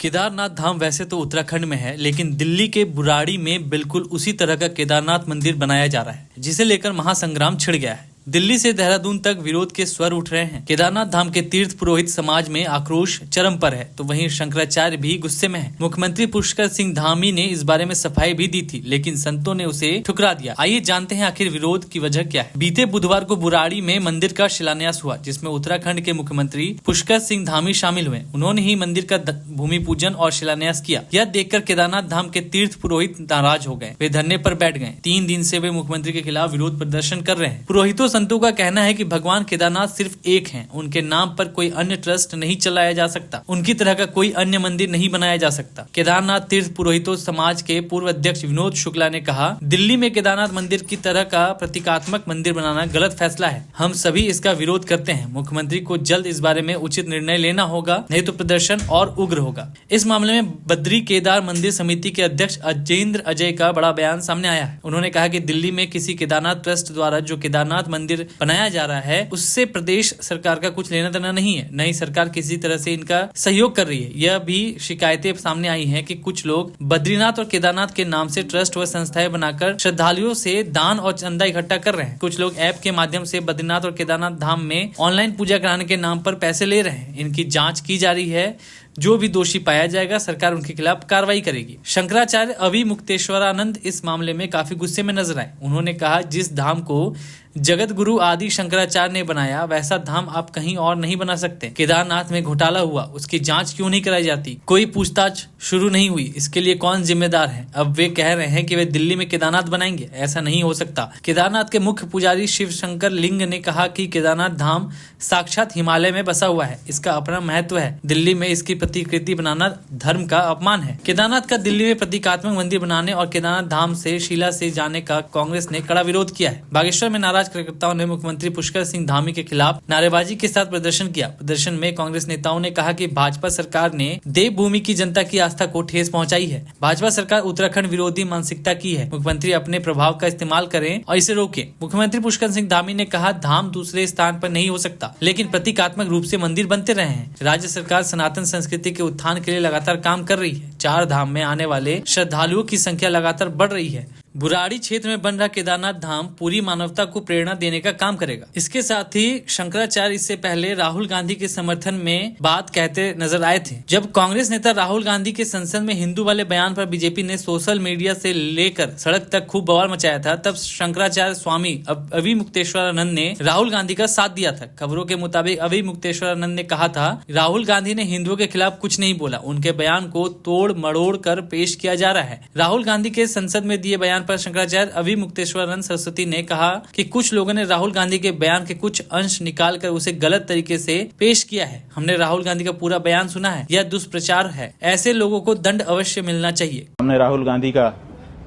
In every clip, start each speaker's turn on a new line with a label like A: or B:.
A: केदारनाथ धाम वैसे तो उत्तराखंड में है, लेकिन दिल्ली के बुराड़ी में बिल्कुल उसी तरह का केदारनाथ मंदिर बनाया जा रहा है, जिसे लेकर महासंग्राम छिड़ गया है। दिल्ली से देहरादून तक विरोध के स्वर उठ रहे हैं। केदारनाथ धाम के तीर्थ पुरोहित समाज में आक्रोश चरम पर है, तो वहीं शंकराचार्य भी गुस्से में है। मुख्यमंत्री पुष्कर सिंह धामी ने इस बारे में सफाई भी दी थी, लेकिन संतों ने उसे ठुकरा दिया। आइए जानते हैं आखिर विरोध की वजह क्या है। बीते बुधवार को बुराड़ी में मंदिर का शिलान्यास हुआ, जिसमें उत्तराखंड के मुख्यमंत्री पुष्कर सिंह धामी शामिल हुए। उन्होंने ही मंदिर का भूमि पूजन और शिलान्यास किया। यह देखकर केदारनाथ धाम के तीर्थ पुरोहित नाराज हो गए। वे धरने पर बैठ गए। 3 दिन से वे मुख्यमंत्री के खिलाफ विरोध प्रदर्शन कर रहे हैं। पुरोहितों संतों का कहना है कि भगवान केदारनाथ सिर्फ एक हैं। उनके नाम पर कोई अन्य ट्रस्ट नहीं चलाया जा सकता। उनकी तरह का कोई अन्य मंदिर नहीं बनाया जा सकता। केदारनाथ तीर्थ पुरोहितों समाज के पूर्व अध्यक्ष विनोद शुक्ला ने कहा, दिल्ली में केदारनाथ मंदिर की तरह का प्रतीकात्मक मंदिर बनाना गलत फैसला है। हम सभी इसका विरोध करते हैं। मुख्यमंत्री को जल्द इस बारे में उचित निर्णय लेना होगा, नहीं तो प्रदर्शन और उग्र होगा। इस मामले में बद्री केदार मंदिर समिति के अध्यक्ष अजेंद्र अजय का बड़ा बयान सामने आया है। उन्होंने कहा कि दिल्ली में किसी केदारनाथ ट्रस्ट द्वारा जो केदारनाथ मंदिर बनाया जा रहा है, उससे प्रदेश सरकार का कुछ लेना देना नहीं है। नई सरकार किसी तरह से इनका सहयोग कर रही है। यह भी शिकायतें सामने आई हैं कि कुछ लोग बद्रीनाथ और केदारनाथ के नाम से ट्रस्ट व संस्थाएं बनाकर श्रद्धालुओं से दान और चंदा इकट्ठा कर रहे हैं। कुछ लोग ऐप के माध्यम से बद्रीनाथ और केदारनाथ धाम में ऑनलाइन पूजा कराने के नाम पर पैसे ले रहे हैं। इनकी जांच की जा रही है। जो भी दोषी पाया जाएगा, सरकार उनके खिलाफ कार्रवाई करेगी। शंकराचार्य अविमुक्तेश्वरानंद इस मामले में काफी गुस्से में नजर आए। उन्होंने कहा, जिस धाम को जगत गुरु आदि शंकराचार्य ने बनाया, वैसा धाम आप कहीं और नहीं बना सकते। केदारनाथ में घोटाला हुआ, उसकी जांच क्यों नहीं कराई जाती? कोई पूछताछ शुरू नहीं हुई, इसके लिए कौन जिम्मेदार है? अब वे कह रहे हैं कि वे दिल्ली में केदारनाथ बनाएंगे, ऐसा नहीं हो सकता। केदारनाथ के मुख्य पुजारी शिव शंकर लिंग ने कहा कि केदारनाथ धाम साक्षात हिमालय में बसा हुआ है, इसका अपना महत्व है। दिल्ली में इसकी प्रतिकृति बनाना धर्म का अपमान है। केदारनाथ का दिल्ली में प्रतीकात्मक मंदिर बनाने और केदारनाथ धाम से शिला से जाने का कांग्रेस ने कड़ा विरोध किया है। बागेश्वर में नाराज कार्यकर्ताओं ने मुख्यमंत्री पुष्कर सिंह धामी के खिलाफ नारेबाजी के साथ प्रदर्शन किया। प्रदर्शन में कांग्रेस नेताओं ने कहा कि भाजपा सरकार ने देवभूमि की जनता की आस्था को ठेस पहुंचाई है। भाजपा सरकार उत्तराखंड विरोधी मानसिकता की है। मुख्यमंत्री अपने प्रभाव का इस्तेमाल करें और इसे रोकें। मुख्यमंत्री पुष्कर सिंह धामी ने कहा, धाम दूसरे स्थान पर नहीं हो सकता, लेकिन प्रतीकात्मक रूप से मंदिर बनते रहे हैं। राज्य सरकार सनातन संस्कृति के उत्थान के लिए लगातार काम कर रही है। 4 धाम में आने वाले श्रद्धालुओं की संख्या लगातार बढ़ रही है। बुराड़ी क्षेत्र में बन रहा केदारनाथ धाम पूरी मानवता को प्रेरणा देने का काम करेगा। इसके साथ ही शंकराचार्य इससे पहले राहुल गांधी के समर्थन में बात कहते नजर आए थे। जब कांग्रेस नेता राहुल गांधी के संसद में हिंदू वाले बयान पर बीजेपी ने सोशल मीडिया से लेकर सड़क तक खूब बवाल मचाया था, तब शंकराचार्य स्वामी अविमुक्तेश्वरानंद ने राहुल गांधी का साथ दिया था। खबरों के मुताबिक अविमुक्तेश्वरानंद ने कहा था, राहुल गांधी ने हिंदुओं के खिलाफ कुछ नहीं बोला, उनके बयान को तोड़ मड़ोड़ कर पेश किया जा रहा है। राहुल गांधी के संसद में दिए बयान पर शंकराचार्य अविमुक्तेश्वरानंद सरस्वती ने कहा कि कुछ लोगों ने राहुल गांधी के बयान के कुछ अंश निकालकर उसे गलत तरीके से पेश किया है। हमने राहुल गांधी का पूरा बयान सुना है, यह दुष्प्रचार है। ऐसे लोगों को दंड अवश्य मिलना चाहिए।
B: हमने राहुल गांधी का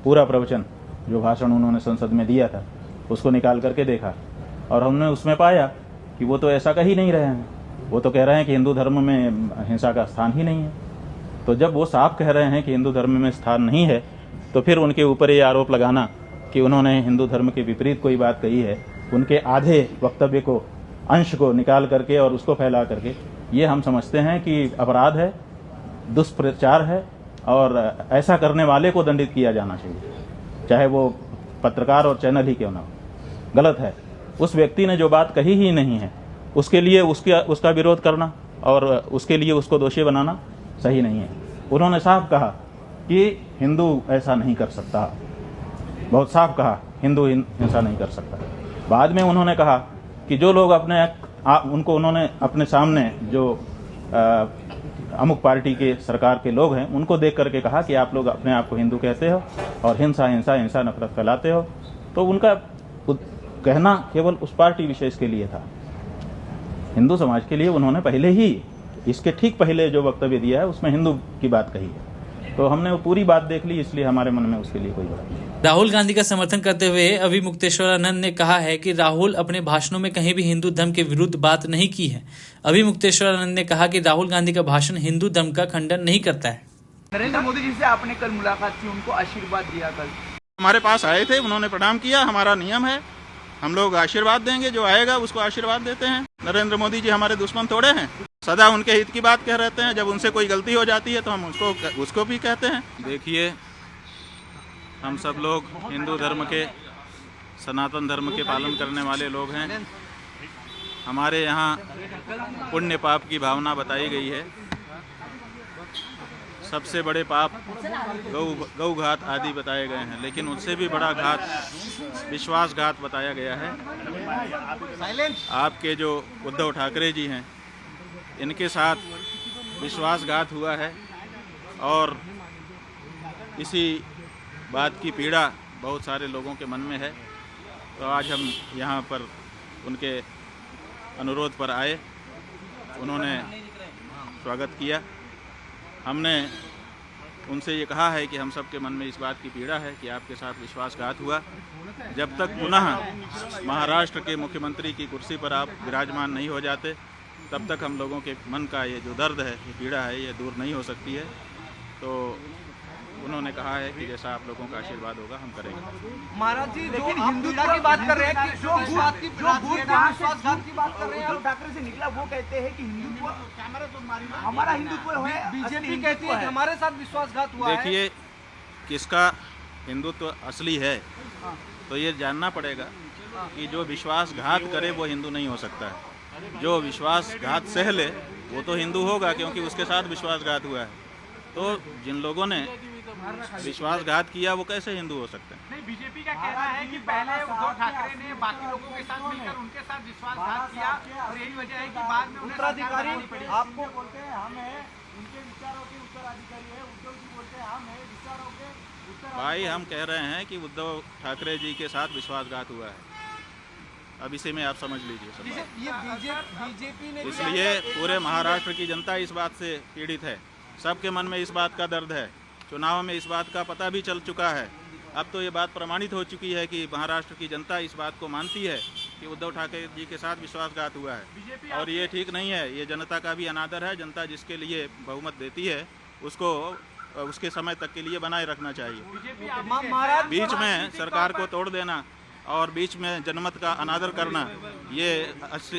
B: पूरा प्रवचन, जो भाषण उन्होंने संसद में दिया था, उसको निकाल करके देखा और हमने उसमें पाया कि वो तो ऐसा कह ही नहीं रहे हैं। वो तो कह रहे हैं कि हिंदू धर्म में हिंसा का स्थान ही नहीं है। तो जब वो साफ कह रहे हैं कि हिंदू धर्म में स्थान नहीं है, तो फिर उनके ऊपर ये आरोप लगाना कि उन्होंने हिंदू धर्म के विपरीत कोई बात कही है, उनके आधे वक्तव्य को, अंश को निकाल करके और उसको फैला करके, ये हम समझते हैं कि अपराध है, दुष्प्रचार है और ऐसा करने वाले को दंडित किया जाना चाहिए, चाहे वो पत्रकार और चैनल ही क्यों ना हो। गलत है। उस व्यक्ति ने जो बात कही ही नहीं है, उसके लिए उसका विरोध करना और उसके लिए उसको दोषी बनाना सही नहीं है। उन्होंने साफ कहा कि हिंदू ऐसा नहीं कर सकता, बहुत साफ कहा, हिंदू हिंसा नहीं कर सकता। बाद में उन्होंने कहा कि जो लोग उनको उन्होंने अपने सामने जो अमुक पार्टी के सरकार के लोग हैं, उनको देख करके कहा कि आप लोग अपने आप को हिंदू कहते हो और हिंसा नफरत फैलाते हो। तो उनका कहना केवल उस पार्टी विशेष के लिए था। हिंदू समाज के लिए उन्होंने पहले ही, इसके ठीक पहले जो वक्तव्य दिया है, उसमें हिंदू की बात कही है। तो हमने वो पूरी बात देख ली, इसलिए हमारे मन में उसके लिए कोई बात नहीं।
A: राहुल गांधी का समर्थन करते हुए अविमुक्तेश्वरानंद ने कहा है कि राहुल अपने भाषणों में कहीं भी हिंदू धर्म के विरुद्ध बात नहीं की है। अविमुक्तेश्वरानंद ने कहा कि राहुल गांधी का भाषण हिंदू धर्म का खंडन नहीं करता है।
C: नरेंद्र मोदी जी से आपने कल मुलाकात की, उनको आशीर्वाद दिया। कल
B: हमारे पास आए थे, उन्होंने प्रणाम किया। हमारा नियम है हम लोग आशीर्वाद देंगे, जो आएगा उसको आशीर्वाद देते हैं। नरेंद्र मोदी जी हमारे दुश्मन थोड़े हैं, सदा उनके हित की बात कह रहते हैं। जब उनसे कोई गलती हो जाती है तो हम उसको भी कहते हैं। देखिए, हम सब लोग हिंदू धर्म के, सनातन धर्म के पालन करने वाले लोग हैं। हमारे यहाँ पुण्य पाप की भावना बताई गई है। सबसे बड़े पाप गौ घात आदि बताए गए हैं, लेकिन उससे भी बड़ा घात विश्वासघात बताया गया है। आपके जो उद्धव ठाकरे जी हैं, इनके साथ विश्वासघात हुआ है और इसी बात की पीड़ा बहुत सारे लोगों के मन में है। तो आज हम यहाँ पर उनके अनुरोध पर आए, उन्होंने स्वागत किया। हमने उनसे ये कहा है कि हम सब के मन में इस बात की पीड़ा है कि आपके साथ विश्वासघात हुआ। जब तक पुनः महाराष्ट्र के मुख्यमंत्री की कुर्सी पर आप विराजमान नहीं हो जाते, तब तक हम लोगों के मन का ये जो दर्द है, ये पीड़ा है, ये दूर नहीं हो सकती है। तो उन्होंने कहा है कि जैसा आप लोगों का आशीर्वाद होगा हम करेंगे।
C: महाराज जी, लेकिन हिंदुत्व की बात कर रहे हैं कि जो विश्वासघात की बात कर रहे हैं, उद्धव ठाकरे से निकला, वो कहते हैं कि हिंदुत्व हमारा हिंदुत्व है।
D: बीजेपी कहती है कि हमारे साथ विश्वासघात हुआ है।
B: देखिए, किसका हिंदुत्व असली है तो ये जानना पड़ेगा कि जो विश्वासघात करे वो हिंदू नहीं हो सकता है। जो विश्वासघात सह ले वो तो हिंदू होगा, क्योंकि उसके साथ विश्वासघात हुआ है। तो जिन लोगों ने विश्वासघात किया वो कैसे हिंदू हो सकते हैं?
D: नहीं, बीजेपी का कहना है कि पहले उद्धव ठाकरे ने बाकी लोगों के साथ मिलकर उनके साथ विश्वासघात किया और यही वजह है कि बाद में
C: उत्तराधिकारी
D: आपको बोलते हैं हम हैं, उनके विचारों के उत्तराधिकारी है। उद्धव जी बोलते हैं हम हैं विचारों के उत्तराधिकारी।
B: भाई, हम कह रहे हैं कि उद्धव ठाकरे जी के साथ विश्वासघात हुआ है। अब इसे में आप समझ लीजिए सब बात।
D: ये बीजेपी ने
B: इसलिए पूरे महाराष्ट्र की जनता इस बात से पीड़ित है। सबके मन में इस बात का दर्द है। चुनाव में इस बात का पता भी चल चुका है। अब तो ये बात प्रमाणित हो चुकी है कि महाराष्ट्र की जनता इस बात को मानती है कि उद्धव ठाकरे जी के साथ विश्वासघात हुआ है, और ये ठीक नहीं है। ये जनता का भी अनादर है। जनता जिसके लिए बहुमत देती है उसको उसके समय तक के लिए बनाए रखना चाहिए। बीच में सरकार को तोड़ देना और बीच में जनमत का अनादर करना, ये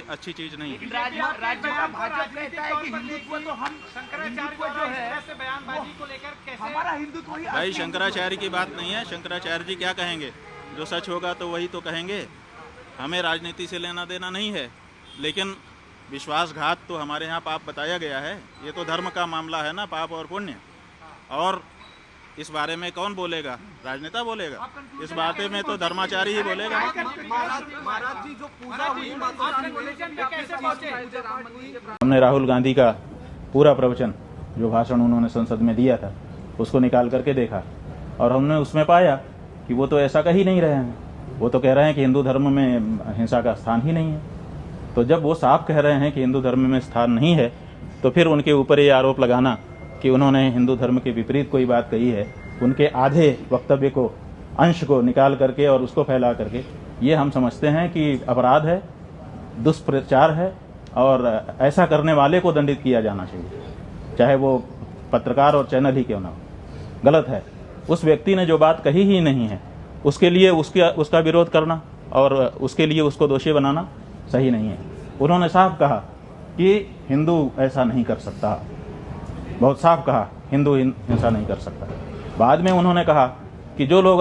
B: अच्छी चीज नहीं है।
C: राज्य का भाजपा कहता है कि हिंदुत्व तो हम
D: शंकराचार्य जो है बयानबाजी को लेकर कैसे
C: हमारा हिंदुत्व ही
B: भाई, शंकराचार्य की बात नहीं है। शंकराचार्य जी क्या कहेंगे? जो सच होगा तो वही तो कहेंगे। हमें राजनीति से लेना देना नहीं है, लेकिन विश्वासघात तो हमारे यहाँ पाप बताया गया है। ये तो धर्म का मामला है ना, पाप और पुण्य। और इस बारे में कौन बोलेगा? राजनेता बोलेगा। इस बारे में तो धर्माचारी ही बोलेगा।
D: महाराज जी जो पूजा हुई
B: हमने राहुल गांधी का पूरा प्रवचन, जो भाषण उन्होंने संसद में दिया था, उसको निकाल करके देखा और हमने उसमें पाया कि वो तो ऐसा कह ही नहीं रहे हैं। वो तो कह रहे हैं कि हिंदू धर्म में हिंसा का स्थान ही नहीं है। तो जब वो साफ कह रहे हैं कि हिंदू धर्म में स्थान नहीं है, तो फिर उनके ऊपर ये आरोप लगाना कि उन्होंने हिंदू धर्म के विपरीत कोई बात कही है, उनके आधे वक्तव्य को, अंश को निकाल करके और उसको फैला करके, ये हम समझते हैं कि अपराध है, दुष्प्रचार है, और ऐसा करने वाले को दंडित किया जाना चाहिए, चाहे वो पत्रकार और चैनल ही क्यों ना हो। गलत है। उस व्यक्ति ने जो बात कही ही नहीं है उसके लिए उसका विरोध करना और उसके लिए उसको दोषी बनाना सही नहीं है। उन्होंने साफ कहा कि हिंदू ऐसा नहीं कर सकता, बहुत साफ कहा, हिंदू हिंसा नहीं कर सकता। बाद में उन्होंने कहा कि जो लोग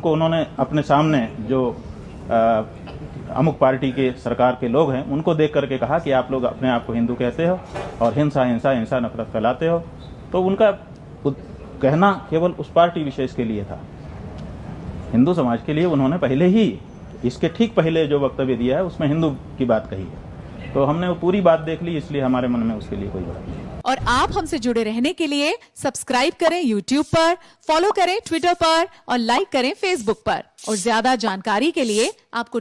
B: उन्होंने अपने सामने जो अमुक पार्टी के सरकार के लोग हैं, उनको देख करके कहा कि आप लोग अपने आप को हिंदू कहते हो और हिंसा नफरत फैलाते हो। तो उनका कहना केवल उस पार्टी विशेष के लिए था। हिंदू समाज के लिए उन्होंने पहले ही, इसके ठीक पहले जो वक्तव्य दिया है उसमें हिंदू की बात कही है। तो हमने वो पूरी बात देख ली, इसलिए हमारे मन में उसके लिए कोई बात नहीं।
E: और आप हमसे जुड़े रहने के लिए सब्सक्राइब करें YouTube पर, फॉलो करें Twitter पर और लाइक करें Facebook पर। और ज्यादा जानकारी के लिए आपको